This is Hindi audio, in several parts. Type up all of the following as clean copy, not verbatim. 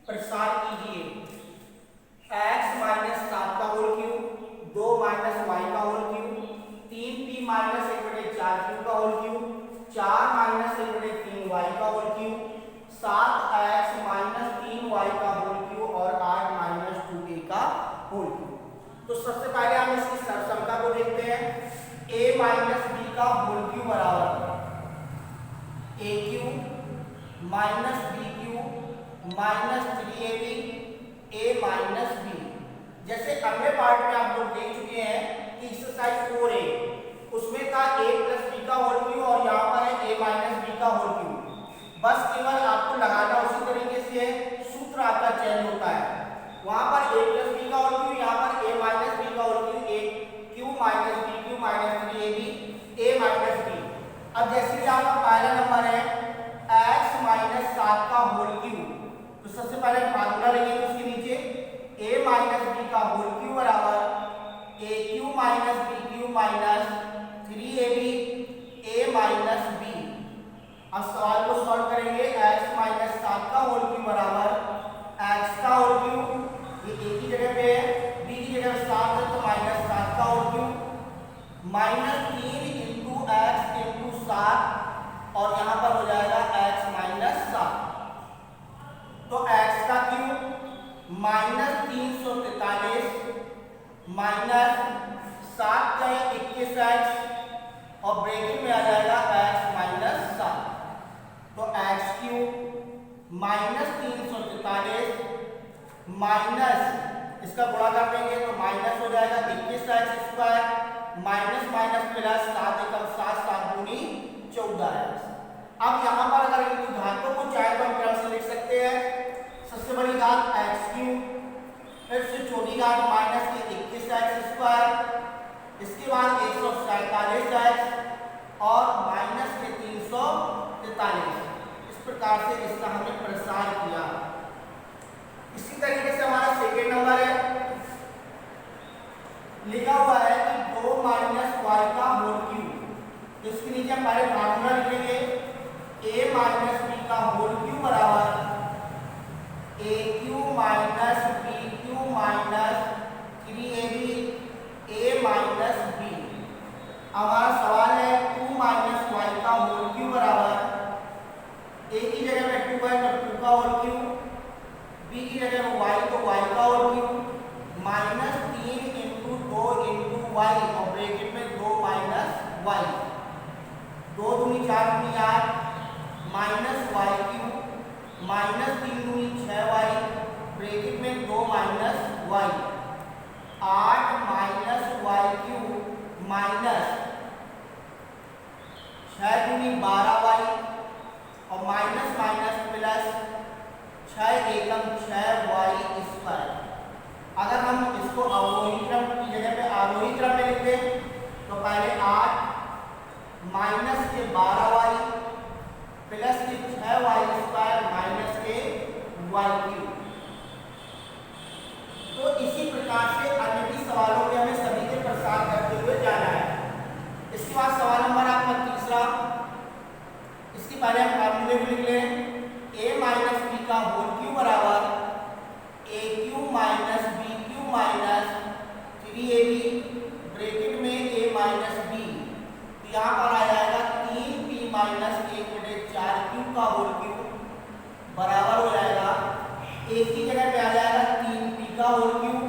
प्रसार कीजिए। x माइनस 7 का होल क्यूब, 2 माइनस वाई का होल क्यूब, 3p माइनस 1/4 का होल क्यूब, 4 माइनस 1/3 वाई का whole cube, 7x minus 3y का होल क्यूब और 8 माइनस 2a का होल क्यूब। तो सबसे पहले हम इसकी सरसमता को देखते हैं। a माइनस b का होल क्यूब बराबर a cube minus b cube minus 3ab a minus b। जैसे अगले पार्ट में आप लोग देख चुके हैं कि एक्सरसाइज 4a उसमें था a प्लस b का होल क्यूब और यहाँ पर है a माइनस b का होल क्यूब। बस केवल आपको लगाना उसी तरीके से है, सूत्र आपका चेंज होता है। वहां पर a प्लस b का होल क्यूब, यहाँ पर a माइनस b का whole cube, a cube minus b cube minus 3ab a minus b। अब जैसे कि आपका पहला नंबर है x माइनस 7 का होल क्यूब, तो सबसे पहले फार्मूला लिखेंगे उसके नीचे a माइनस b का होल क्यूब बराबर a cube minus b cube minus 3ab a minus b। अब सवाल को सॉल्व करेंगे। x माइनस 7 का होल क्यूब बराबर x का होल क्यूब, ये a की जगह पे है, b की जगह 7 है तो माइनस 7 का whole cube minus 3 into X into 7 और यहाँ पर हो जाएगा x माइनस 7। तो x का क्यूब माइनस 343 माइनस 7 का 21x और ब्रैकेट में आ जाएगा x माइनस 7। तो x क्यूब माइनस 343 माइनस इसका गुणा कर देंगे तो माइनस हो जाएगा 21x square minus minus plus 7 एकम 7 7 दूनी 14x। अब यहाँ पर अगर इन घातों को चाहे तो हम क्रम से लिख सकते हैं। सबसे बड़ी घात x क्यूब, फिर से छोटी घात माइनस के 21x स्क्वायर, इसके बाद 147x और माइनस के 343। इस प्रकार से इसका हमने प्रसार किया। इसी तरीके से हमारा सेकेंड नंबर है, लिखा हुआ है कि 2 माइनस वाई का होल क्यूब। इसके नीचे हम पहले फार्मूला लिखेंगे a माइनस b का होल क्यूब बराबर a cube minus b cube minus 3ab a minus b। हमारा सवाल है 2 माइनस वाई का होल क्यूब बराबर a की जगह में 2 है तो 2 का होल क्यूब, b की जगह में y तो y का whole cube minus 3 into 2 into y और ब्रैकेट में 2 माइनस y, 2 दूनी 4 दूनी 8 माइनस y क्यूब माइनस 3 दूनी 6y ब्रैकेट में 2 minus y, 8 minus y cube minus 6 दूनी 12y और माइनस माइनस प्लस 6 एकम 6y स्क्वायर। अगर हम इसको अवरोही क्रम की जगह पे आरोही क्रम में लिखते हैं तो पहले 8 माइनस के 12y प्लस के 6y स्क्वायर माइनस के y क्यूब। तो इसी प्रकार से अन्य भी सवालों में हमें सभी के प्रसार करते हुए जाना है। इसके बाद सवाल नंबर आपका तीसरा, इसके पहले हम फार्मूले भी लिख लें। a माइनस b का होल क्यूब बराबर a cube minus b cube minus 3ab bracket में a माइनस b। तो यहाँ पर आ जाएगा 3p माइनस 1/4 क्यूब का होल क्यूब बराबर हो जाएगा a की जगह पे आ जाएगा 3p का होल क्यूब,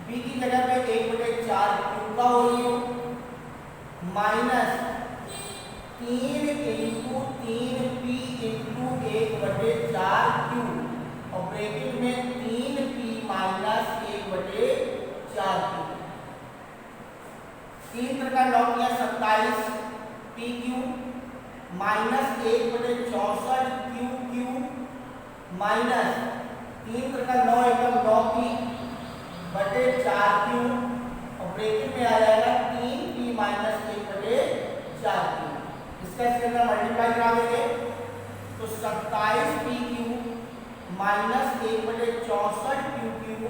b की जगह पे 1/4 क्यूब का whole cube minus 3 into 3p into 1/4 cube और ब्रैकेट में 3p माइनस 1/4 क्यूब। 3 का 9 किया 27 p cube minus 1/64 cube cube minus 3 का 9 एकम 9p बटे 4 क्यूब और ब्रैकेट में आ जाएगा 3p माइनस 1/4 क्यूब। इसका इसके अंदर मल्टीप्लाई करा देंगे तो 27p cube minus 1/64 cube cube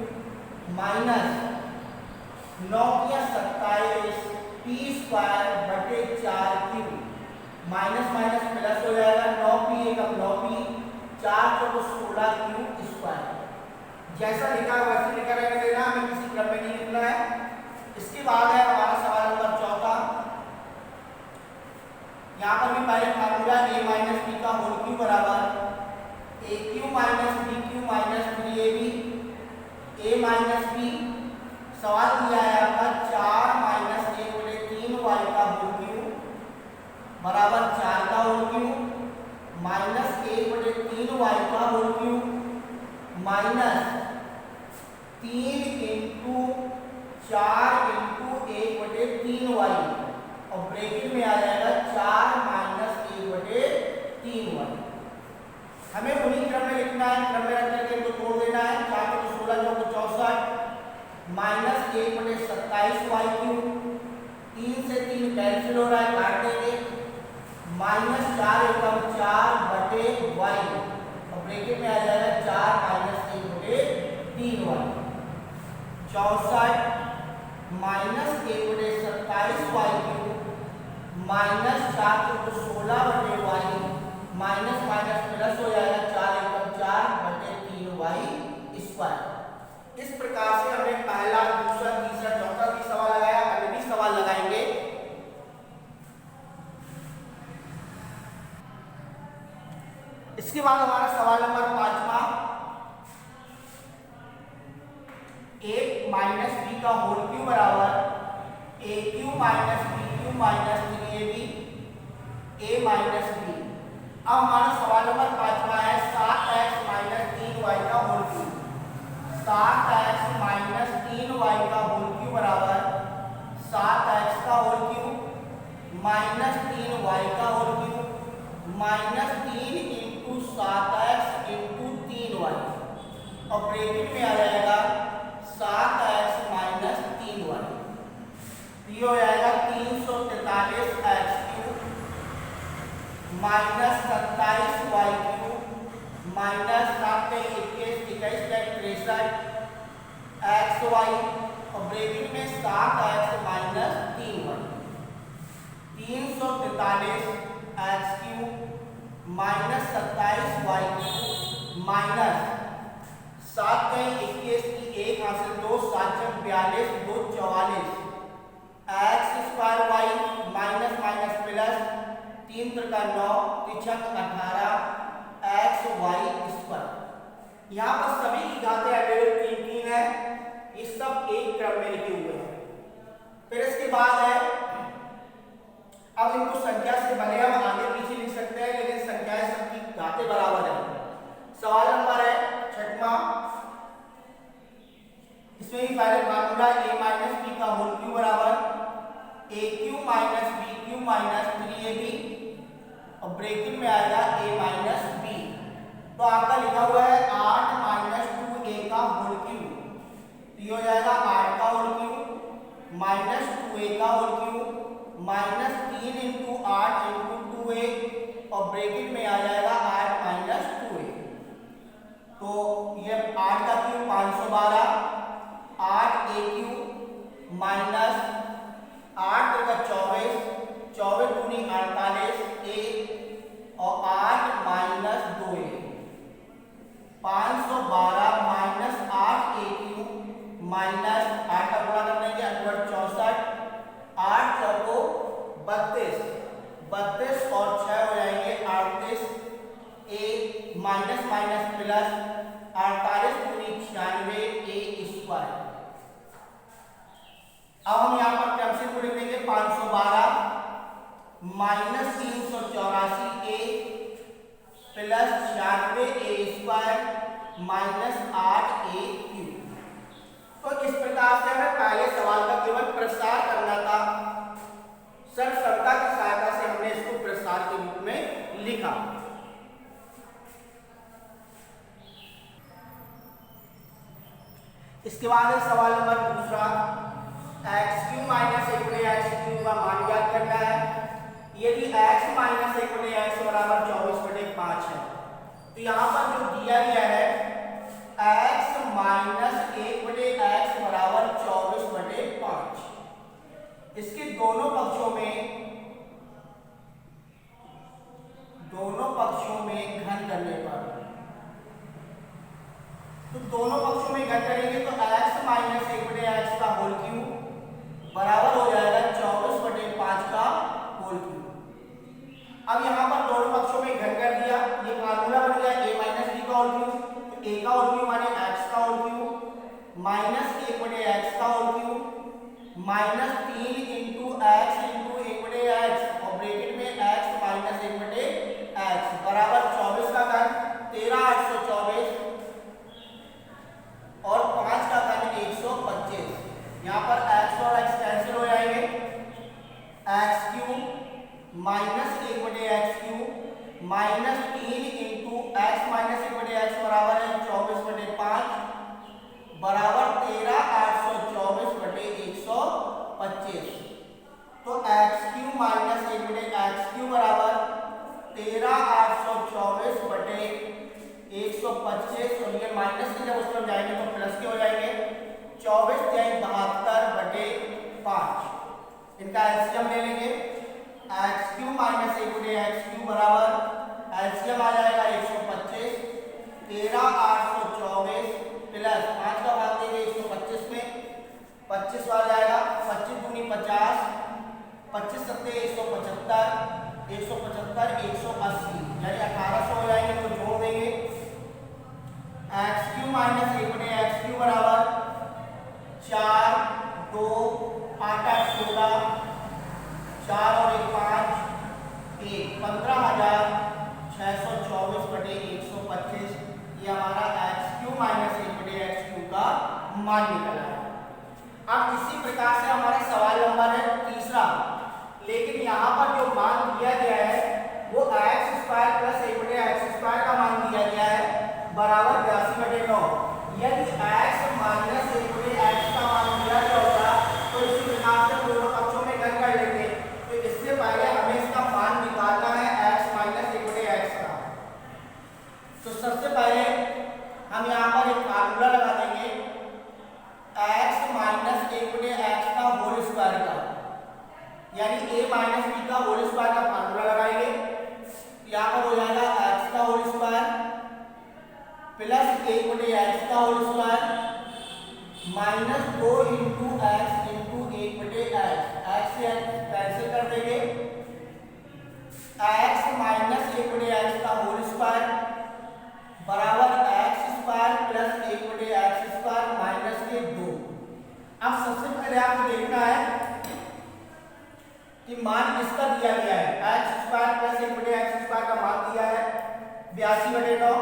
minus 9 किया 27 p स्क्वायर बटे 4 क्यूब माइनस माइनस प्लस हो जाएगा 9p एकम 9p 4 चौको 16 क्यूब स्क्वायर। जैसा लिखा है वैसे लिखा रहने देना, हमें किसी क्रम में नहीं लिखना है। इसके बाद है हमारा सवाल नंबर 4। यहाँ पर भी पहले फार्मूला a माइनस बी का होल क्यूब बराबर a cube minus b cube minus 3ab a minus b. सवाल दिया है आपका 4 माइनस 1/3 y का होल क्यूब बराबर 4 का होल क्यूब माइनस 1/3 y का whole cube minus 3 into 4 into 1/3 y और ब्रैकेट में आ जाएगा 4 माइनस 1/3 y। हमें उन्हीं क्रम में लिखना है, क्रम में रख करके इनको तोड़ देना है। 4 चौको 16 चौको 64 माइनस 1/27 y क्यूब। 3 से 3 कैंसिल हो रहा है, काट देंगे। माइनस 4 एकम 4/y और ब्रैकेट में आ जाएगा 4 minus 1/3 y। 64 minus 1/27 y cube minus 4 चौको 16/y माइनस माइनस प्लस हो जाएगा 4 एकम 4/3 y स्क्वायर। इस प्रकार से हमने पहला, दूसरा, तीसरा, चौथा भी सवाल लगाया, अगले भी सवाल लगाएंगे। इसके बाद हमारा सवाल नंबर 5वां, a माइनस बी का होल क्यूब बराबर a cube minus b cube minus 3ab a minus b. अब हमारा सवाल नंबर 5वां है 7x माइनस 3y का whole cube. 7x minus 3y का होल क्यूब बराबर 7x का होल क्यूब माइनस 3y का whole cube minus 3 into 7x into 3y और ब्रैकेट में आ जाएगा 7x माइनस 3y। ये हो जाएगा 343x cube minus 27y cube minus 7 के 21 21 का 63 xy और ब्रैकेट में 7x minus 3y। 343 x cube minus 27y cube minus 7 के 21 की 1 हासिल 2 7 42 2 44 x square y minus minus plus 3 का 9 3 18 x y स्क्वायर। यहाँ पर सभी की घातें अवेलेबल 3 है, ये सब एक क्रम में लिखे हुए हैं। फिर इसके बाद है, अब इनको संख्या से भले हम आगे पीछे लिख सकते हैं, लेकिन संख्याएं सबकी घातें बराबर है। सवाल नंबर है 6वां, इसमें भी पहले फार्मूला a माइनस बी का होल क्यूब बराबर a cube minus b cube minus 3ab और ब्रैकेट में आएगा a माइनस बी। तो आपका लिखा हुआ है 8 माइनस 2a का होल क्यूब, तो ये हो जाएगा 8 का होल क्यूब माइनस 2a का whole cube minus 3 into 8 into 2a और ब्रैकेट में आ जाएगा 8 माइनस 2a। तो ये 8 का क्यूब 512 8a क्यूब माइनस 8 का 24 24 दूनी 48 a और 8 minus 2a 512 minus 8a cube minus 8 का गुणा कर लेंगे 64 8 चौको 32 32 और 6 हो जाएंगे 38 a माइनस माइनस प्लस 48 दूनी 96 a स्क्वायर। अब हम यहाँ पर क्रम से लिख देंगे 512 minus 384 a plus 96 a square minus 8 a cube. तो इस प्रकार से हमें पहले सवाल का केवल प्रसार करना था। सर समता की सहायता से हमने इसको प्रसार के रूप में लिखा। इसके बाद है सवाल नंबर दूसरा, एक्स क्यू माइनस 1/x³ का मान ज्ञात करना है। यदि x माइनस 1/x बराबर 24/5 है, तो यहाँ पर जो दिया गया है x माइनस 1/x बराबर 24/5, इसके दोनों पक्षों में घन करने पर तो दोनों पक्षों में घन करेंगे तो x माइनस 1/x का होल क्यूब बराबर हो जाएगा 24/5 का होल क्यूब। अब यहाँ पर दोनों पक्षों में घन कर दिया, ये फार्मूला बन गया a माइनस b का होल क्यूब। तो a का होल क्यूब माने x का होल क्यूब माइनस 1/x का whole cube minus 3 into x into 1/x और ब्रैकेट में x माइनस 1/x बराबर 24 का घन 13/824 और 5 का घन 125। यहाँ पर x और x कैंसिल हो जाएंगे, x cube minus 1/x cube minus 3 into x minus 1/x बराबर है 24/5 बराबर 13/824/125। तो x cube minus 1/x cube बराबर 13/824/125 और ये माइनस के जब उस तरफ जाएंगे तो प्लस के हो जाएंगे 24/72/5। इनका एलसीएम ले लेंगे, x cube minus 1/x cube बराबर एलसीएम आ जाएगा 125 13/824 प्लस 5 का भाग देंगे 125 में 25 आ जाएगा 25 दूनी 50 25 सत्ते 175 175 180 यानी 1800 हो जाएंगे। तो जोड़ देंगे x cube minus 1/x cube बराबर 4 2 8 8 16 4 और 1 5 1 15,624/125। ये हमारा x cube minus 1/x cube का मान निकला है। अब इसी प्रकार से हमारा सवाल नंबर है तीसरा, लेकिन यहाँ पर जो मान दिया गया है वो x square plus 1/x square का मान दिया गया है बराबर 82/9। यदि x माइनस 1/x का मान दिया गया होगा तो इसी प्रकार से दोनों पक्षों में घन कर लेंगे। तो इससे पहले हमें इसका मान निकालना है x माइनस 1/x का। तो सबसे पहले हम यहाँ पर एक फार्मूला लगा देंगे x माइनस 1/x का होल स्क्वायर का, यानी a माइनस b का होल स्क्वायर का फार्मूला लगाएंगे। यहाँ पर हो जाएगा x का होल स्क्वायर प्लस 1/x का whole square minus 2 into x into 1/x। x से x कैंसिल कर देंगे, x माइनस 1/x का होल स्क्वायर बराबर x square plus 1/x square minus के 2। अब सबसे पहले आपको देखना है कि मान किसका दिया गया है। x square plus 1/x square का मान दिया है 82/9।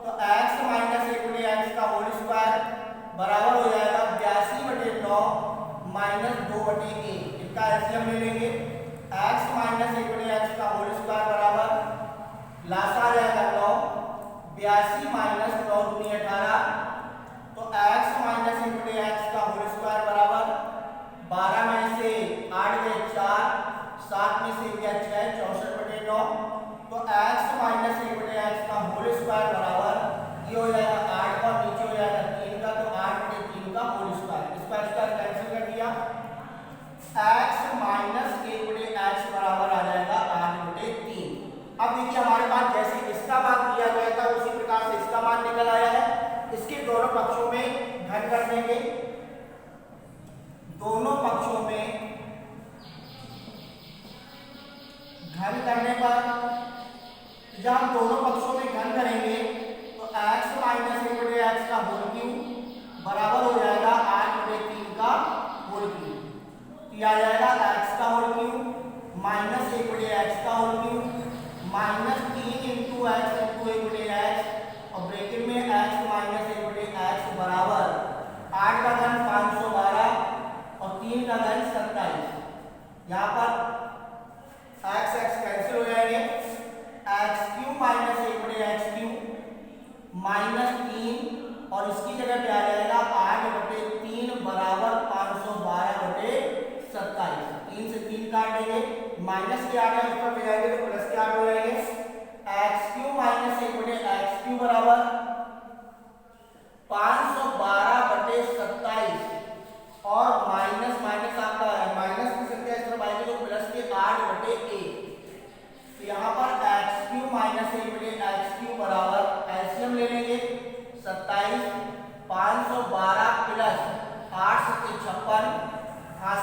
तो x माइनस 1/x का होल स्क्वायर बराबर हो जाएगा 82/9 माइनस 2/1। इसका एलसीएम ले लेंगे, x माइनस 1/x का होल स्क्वायर बराबर लासा आ जाएगा 9 82 माइनस 9 दूनी 18। तो x माइनस 1/x का होल स्क्वायर बराबर 12 में से 8 गए 4 7 में से गया 6 64/9। तो x माइनस 1/x का होल स्क्वायर बराबर ये हो जाएगा 8 का, नीचे हो जाएगा 3 का, तो 8/3 का होल स्क्वायर। इसका स्क्वायर कैंसिल कर दिया, x माइनस 1/x बराबर आ जाएगा 8/3। अब देखिए हमारे पास जैसे इसका मान दिया गया था उसी प्रकार से इसका मान निकल आया है। इसके दोनों पक्षों में घन कर देंगे, दोनों पक्षों में घन करने पर जब हम दोनों पक्षों में घन करेंगे तो x माइनस 1/x का होल क्यूब बराबर हो जाएगा 8/3 का होल क्यूब। यह आ जाएगा x का होल क्यूब माइनस 1/x का whole cube minus 3 into x into 1/x और ब्रैकेट में x माइनस 1/x बराबर 8 का घन 512 और 3 का घन 27। यहाँ पर x x कैंसिल हो जाएंगे, x cube minus 1/x cube minus 3 और इसकी जगह पे आ जाएगा 8/3 बराबर 512/27। 3 से 3 काट देंगे, माइनस के 8 है ऊपर पे जाएंगे तो प्लस के 8 हो जाएंगे। x cube minus 1/x cube बराबर 512/27 और माइनस माइनस आपका है माइनस की संख्या इस तरफ आएगी तो प्लस के 8/1। तो यहाँ पर x cube minus 1/x cube बराबर एलसीएम ले लेंगे 27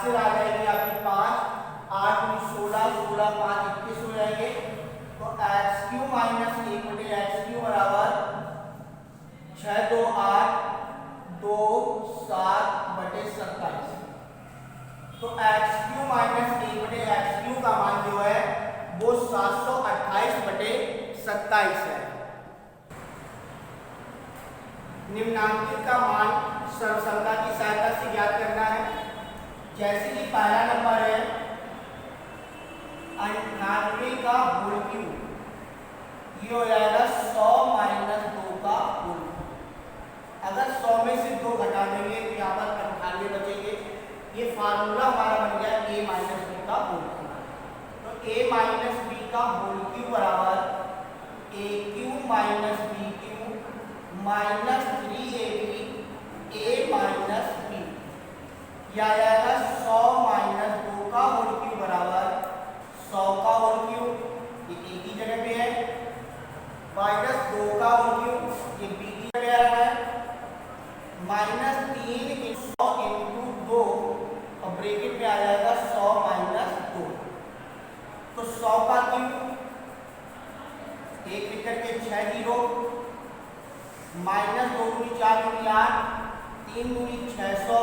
से आ जाएगी आपकी 5, 8 में 16, 16 5 21 हो जाएंगे। तो एक्स क्यू माइनस 1 बटे एक्स क्यू बराबर 6 2 8 2 7 बटे 27। तो एक्स क्यू माइनस 1 बटे एक्स क्यू का मान जो है वो 728 बटे 27 है। निम्नांकित का मान सरलता की सहायता से ज्ञात करना है। जैसे कि पहला नंबर है 98 का होल क्यूब, ये हो जाएगा 100 माइनस 2 का होल क्यूब। अगर 100 में से 2 घटा देंगे तो यहाँ पर 98 बचेंगे। ये फार्मूला हमारा बन गया a माइनस बी का होल क्यूब। तो a माइनस बी का होल क्यूब बराबर a cube minus B cube minus 3ab a minus B, यह आ जाएगा 100 माइनस 2 का होल क्यूब बराबर 100 का होल क्यूब, ये a की जगह पे है, माइनस 2 का होल क्यूब ये b की जगह आ रहा है, माइनस 3 100 इंटू 2 और ब्रैकेट में आ जाएगा 100 माइनस 2। तो 100 का क्यूब, एक लिख के 6 जीरो, माइनस 2 दूनी 4 दूनी 8, 3 दूनी 600,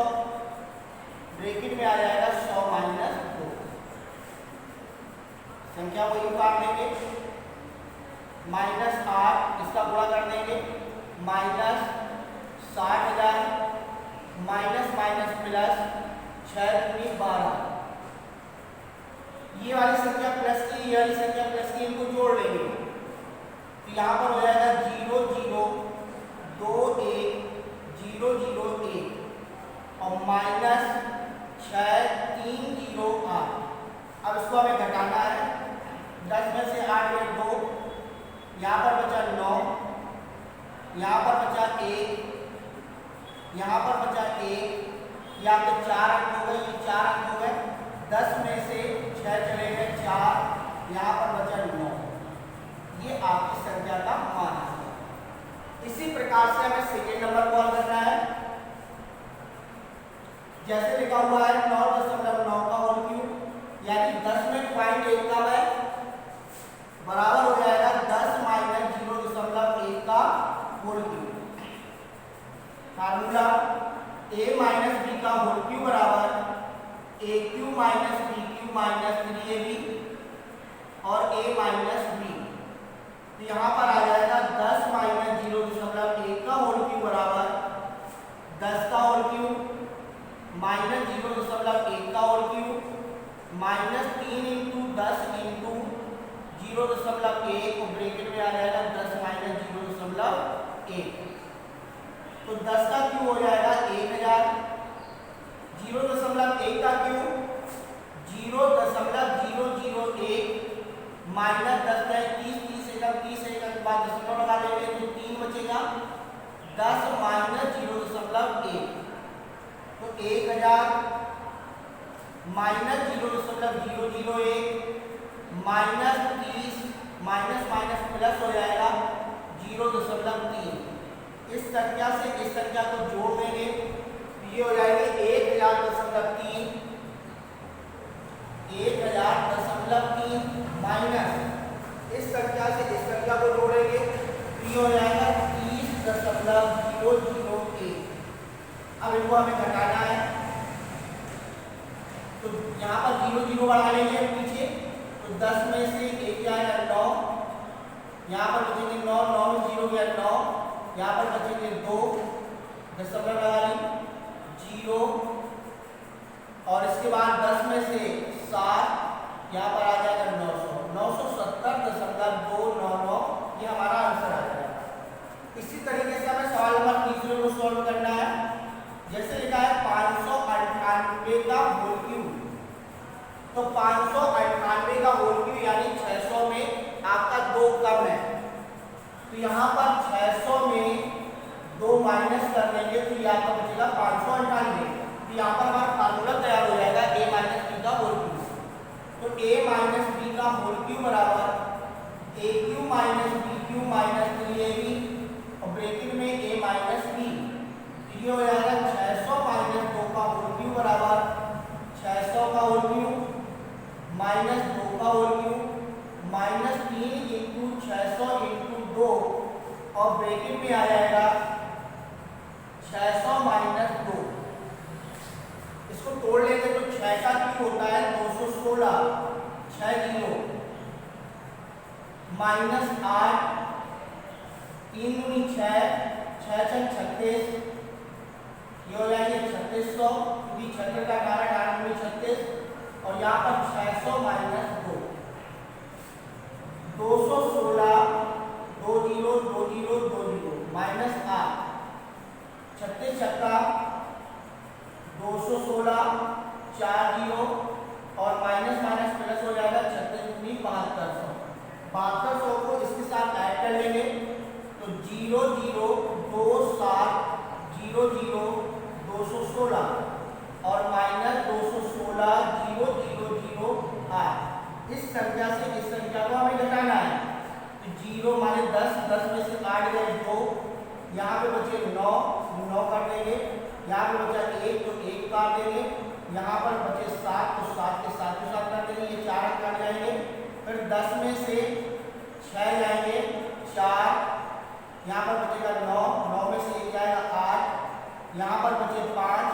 ब्रैकेट में आ जाएगा 100 माइनस 2। संख्या को यूं काट देंगे, माइनस 8 इसका गुणा कर देंगे, माइनस 60,000 माइनस माइनस प्लस 6 दूनी 12, ये वाली संख्या प्लस की, ये वाली संख्या प्लस की, इनको जोड़ लेंगे तो यहाँ पर हो जाएगा 0 0 2 1 0 0 1 और माइनस 6 3 0 8। अब इसको हमें घटाना है, 10 में से 8 में 2, यहाँ पर बचा 9, यहाँ पर बचा 1, यहाँ पर बचा 1, यहाँ पे 4 अंक हो गए, ये 4 अंक हो गए, 10 में से 6 चले गए 4, यहाँ पर बचा 9। ये आपकी संख्या का मान है। इसी प्रकार से हमें सेकेंड नंबर कॉल करना है। जैसे लिखा हुआ है 9.9 का होल क्यूब, यानी 10 में पॉइंट 1 कम है, बराबर हो जाएगा 10 माइनस 0.1 का whole cube. Formula a minus B का होल क्यूब बराबर a cube minus B cube minus 3ab और a माइनस बी। तो यहाँ पर आ जाएगा 10 माइनस 0.1 का होल क्यूब बराबर 10 का होल क्यूब माइनस 0.1 का whole cube minus 3 into 10 into 0.1 को ब्रैकेट में आ जाएगा 10 माइनस 0.1। तो 10 का क्यूब हो जाएगा 1000, 0.1 का क्यूब 0.001 माइनस 10 है 30 एकम बाद दशमलव लगा लेंगे तो 3 बचेगा, 10 माइनस 0.1 तो 1000 minus 0.001 minus 30 minus minus plus हो जाएगा 0.3। इस संख्या से इस संख्या को जोड़ देंगे तो ये हो जाएंगे 1000.3 माइनस इस संख्या से इस संख्या को जोड़ेंगे तो ये हो जाएगा 30.001। अब इनको हमें घटाना है तो यहाँ पर 0 0 बढ़ा लेंगे पीछे, तो 10 में से 1 जाएगा 9, यहाँ पर बचेंगे 9, 9 में 0 गया 9, यहाँ पर बचेंगे 2, दशमलव लगा ली 0 और इसके बाद 10 में से 7, यहाँ पर आ जाएगा 970.299, ये हमारा आंसर आ जाएगा। इसी तरीके से हमें सवाल नंबर तीसरे को सॉल्व करना है। जैसे लिखा है 598 का होल क्यूब, तो 598 का होल क्यूब यानी 600 में आपका 2 कम है, तो यहाँ पर 600 में 2 माइनस कर देंगे तो ये आपका बचेगा 598। तो यहाँ पर हमारा फार्मूला तैयार हो जाएगा a माइनस बी का होल क्यूब। तो a माइनस बी का होल क्यूब बराबर a cube minus B cube minus 3ab और ब्रैकेट में a माइनस बी, ये हो जाएगा 600 माइनस 2 का होल क्यूब बराबर 600 600 इंटू 2 और ब्रैकेट में आ जाएगा 600 माइनस 2। इसको तोड़ लेंगे तो 6 का क्यूब होता है 216, 6 जीरो माइनस 8, 3 दूनी 6, 6 छः 36, ये हो जाएंगे 3600 क्योंकि 36 का 18, 18 दूनी 36 और यहाँ पर 600 minus 2, 216, 2 zero 2 zero 2 zero minus 8, 36 छक्का 216, 4 जीरो और माइनस माइनस प्लस हो जाएगा 36 दूनी 7200। 7200 को इसके साथ ऐड कर लेंगे तो 0 0 2 7 0 0 216 और माइनस 216 0 0 0 8। इस संख्या से इस संख्या को हमें घटाना है तो 0 माने 10, 10 में से 8 गए 2, यहाँ पे बचे 9, 9 काट देंगे, यहाँ पे बचा 1 तो 1 काट देंगे, यहाँ पर बचे 7 तो 7 के साथ काट देंगे, ये 4 अंक काट जाएंगे। फिर 10 में से 6 जाएंगे 4, यहाँ पर बचेगा 9, 9 में से 1 जाएगा 8, यहाँ पर बचे 5